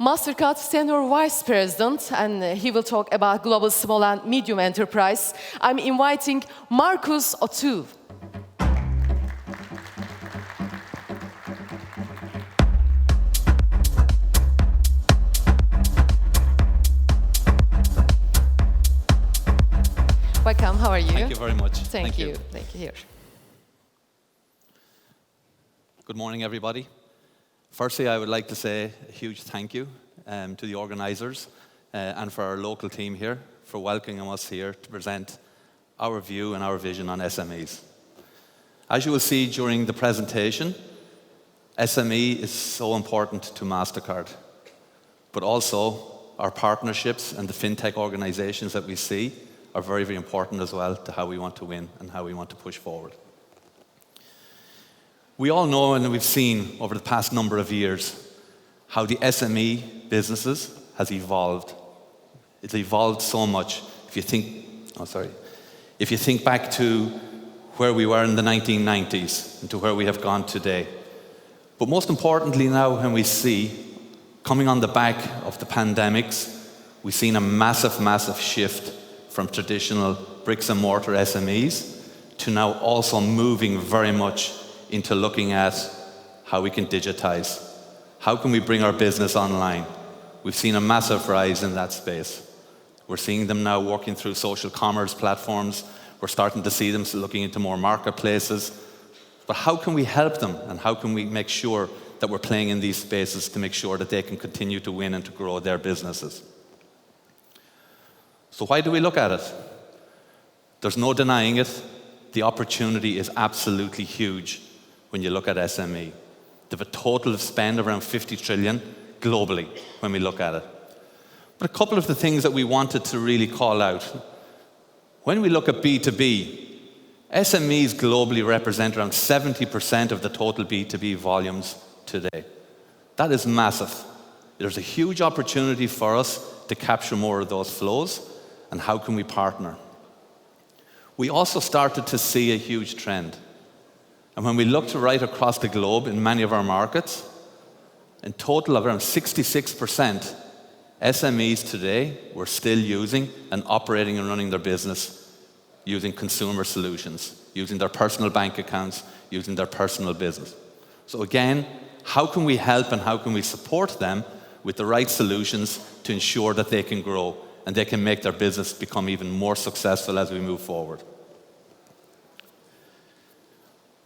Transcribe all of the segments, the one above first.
Mastercard Senior Vice President, and he will talk about global small and medium enterprise. I'm inviting Marcus Otu. Welcome, how are you? Thank you very much. Thank you. Thank you. Here. Good morning, everybody. Firstly, I would like to say a huge thank you to the organisers and for our local team here for welcoming us here to present our view and our vision on SMEs. As you will see during the presentation, SME is so important to Mastercard, but also our partnerships and the Fintech organisations that we see are very, very important as well to how we want to win and how we want to push forward. We all know and we've seen over the past number of years how the SME businesses has evolved. It's evolved so much. If you think back to where we were in the 1990s and to where we have gone today. But most importantly now, when we see, coming on the back of the pandemics, we've seen a massive, massive shift from traditional bricks and mortar SMEs to now also moving very much into looking at how we can digitize. How can we bring our business online? We've seen a massive rise in that space. We're seeing them now working through social commerce platforms. We're starting to see them looking into more marketplaces. But how can we help them and how can we make sure that we're playing in these spaces to make sure that they can continue to win and to grow their businesses? So why do we look at it? There's no denying it. The opportunity is absolutely huge when you look at SME. They have a total spend of around 50 trillion globally when we look at it. But a couple of the things that we wanted to really call out. When we look at B2B, SMEs globally represent around 70% of the total B2B volumes today. That is massive. There's a huge opportunity for us to capture more of those flows. And how can we partner? We also started to see a huge trend. And when we looked right across the globe in many of our markets, in total of around 66%, SMEs today were still using and operating and running their business using consumer solutions, using their personal bank accounts, using their personal business. So again, how can we help and how can we support them with the right solutions to ensure that they can grow and they can make their business become even more successful as we move forward.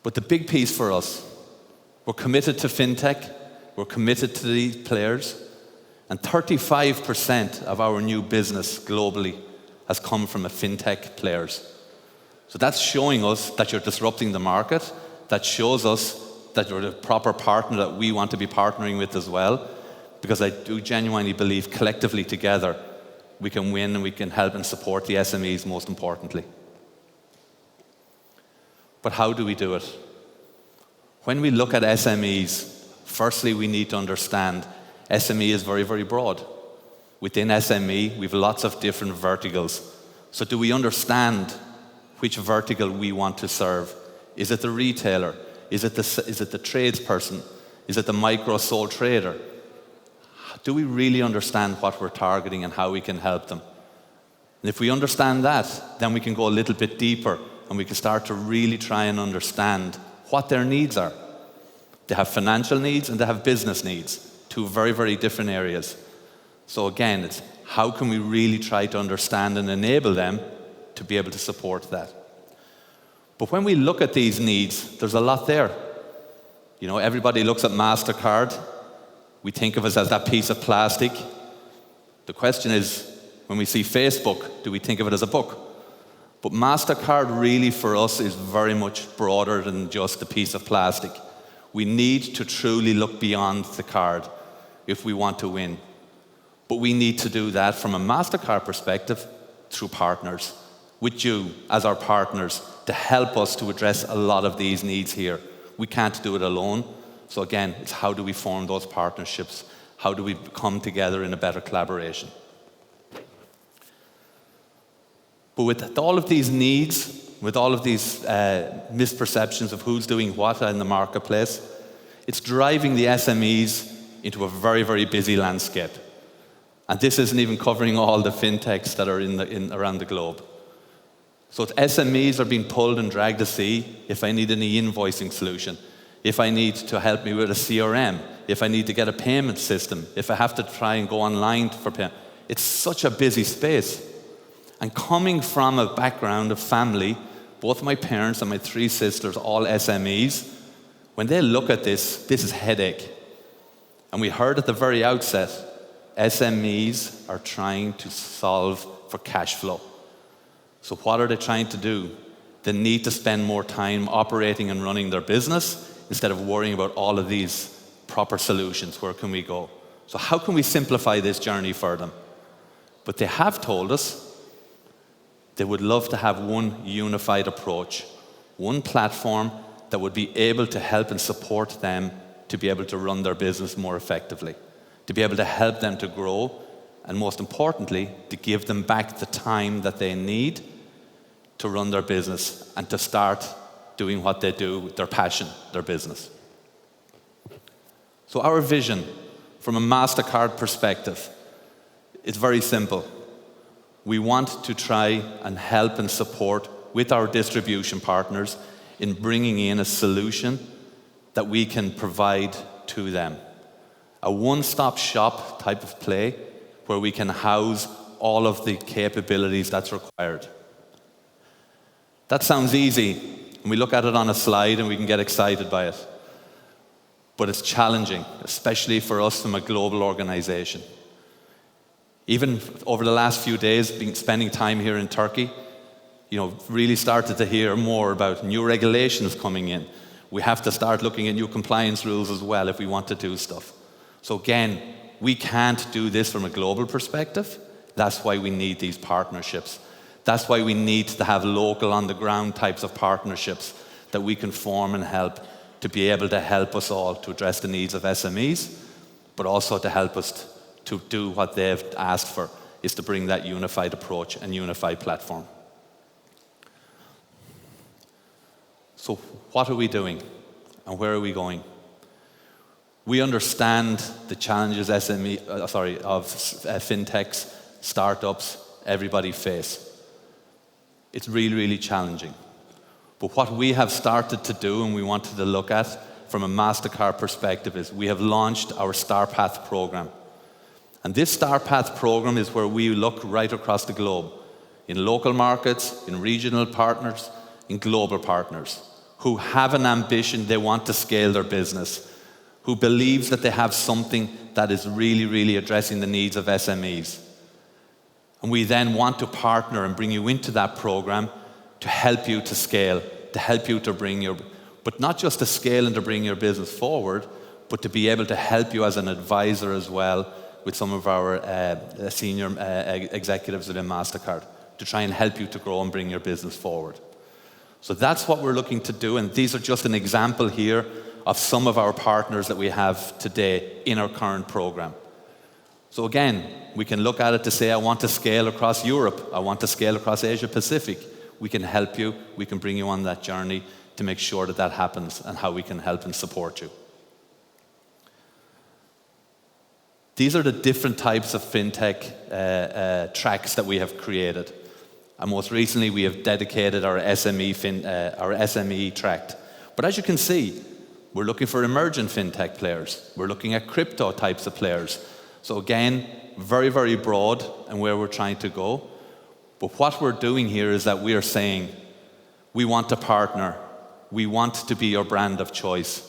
But the big piece for us, we're committed to Fintech, we're committed to these players, and 35% of our new business globally has come from a Fintech players. So that's showing us that you're disrupting the market, that shows us that you're the proper partner that we want to be partnering with as well, because I do genuinely believe collectively together we can win and we can help and support the SMEs most importantly. But how do we do it? When we look at SMEs, firstly we need to understand SME is very, very broad. Within SME, we have lots of different verticals. So do we understand which vertical we want to serve? Is it the retailer? Is it the tradesperson? Is it the micro sole trader? Do we really understand what we're targeting and how we can help them? And if we understand that, then we can go a little bit deeper and we can start to really try and understand what their needs are. They have financial needs and they have business needs, two very, very different areas. So again, it's how can we really try to understand and enable them to be able to support that? But when we look at these needs, there's a lot there. You know, everybody looks at Mastercard. We think of us as that piece of plastic. The question is, when we see Facebook, do we think of it as a book? But Mastercard really for us is very much broader than just a piece of plastic. We need to truly look beyond the card if we want to win. But we need to do that from a Mastercard perspective through partners, with you as our partners to help us to address a lot of these needs here. We can't do it alone. So again, it's how do we form those partnerships? How do we come together in a better collaboration? But with all of these needs, with all of these misperceptions of who's doing what in the marketplace, it's driving the SMEs into a very, very busy landscape. And this isn't even covering all the fintechs that are around the globe. So SMEs are being pulled and dragged to see if I need an e-invoicing solution, if I need to help me with a CRM, if I need to get a payment system, if I have to try and go online for payment. It's such a busy space. And coming from a background of family, both my parents and my 3 sisters, all SMEs, when they look at this is headache. And we heard at the very outset, SMEs are trying to solve for cash flow. So what are they trying to do? They need to spend more time operating and running their business instead of worrying about all of these proper solutions. Where can we go? So how can we simplify this journey for them? But they have told us they would love to have one unified approach, one platform that would be able to help and support them to be able to run their business more effectively, to be able to help them to grow, and most importantly, to give them back the time that they need to run their business and to start doing what they do with their passion, their business. So our vision from a Mastercard perspective is very simple. We want to try and help and support with our distribution partners in bringing in a solution that we can provide to them. A one-stop shop type of play where we can house all of the capabilities that's required. That sounds easy, and we look at it on a slide and we can get excited by it. But it's challenging, especially for us from a global organization. Even over the last few days, spending time here in Turkey, really started to hear more about new regulations coming in. We have to start looking at new compliance rules as well if we want to do stuff. So again, we can't do this from a global perspective. That's why we need these partnerships. That's why we need to have local on-the-ground types of partnerships that we can form and help to be able to help us all to address the needs of SMEs, but also to help us to do what they've asked for, is to bring that unified approach and unified platform. So what are we doing and where are we going? We understand the challenges of fintechs, startups, everybody face. It's really, really challenging. But what we have started to do and we wanted to look at from a Mastercard perspective is we have launched our StarPath program. And this StarPath program is where we look right across the globe, in local markets, in regional partners, in global partners, who have an ambition, they want to scale their business, who believes that they have something that is really, really addressing the needs of SMEs. And we then want to partner and bring you into that program to help you to scale, to help you to bring but not just to scale and to bring your business forward, but to be able to help you as an advisor as well with some of our senior executives within Mastercard to try and help you to grow and bring your business forward. So that's what we're looking to do, and these are just an example here of some of our partners that we have today in our current program. So again, we can look at it to say, I want to scale across Europe, I want to scale across Asia Pacific. We can help you, we can bring you on that journey to make sure that that happens and how we can help and support you. These are the different types of fintech tracks that we have created. And most recently, we have dedicated our SME track. But as you can see, we're looking for emerging fintech players. We're looking at crypto types of players. So again, very, very broad and where we're trying to go. But what we're doing here is that we are saying, we want to partner. We want to be your brand of choice.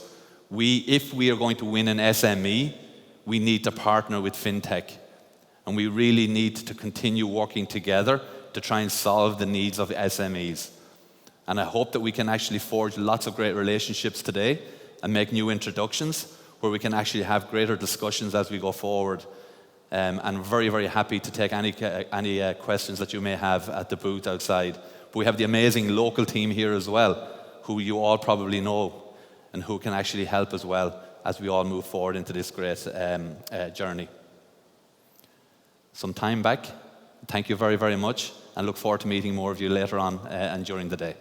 If we are going to win an SME, we need to partner with fintech. And we really need to continue working together to try and solve the needs of SMEs. And I hope that we can actually forge lots of great relationships today and make new introductions where we can actually have greater discussions as we go forward. I'm very, very happy to take any questions that you may have at the booth outside. But we have the amazing local team here as well, who you all probably know and who can actually help as well as we all move forward into this great journey. Some time back. Thank you very, very much, and look forward to meeting more of you later on and during the day.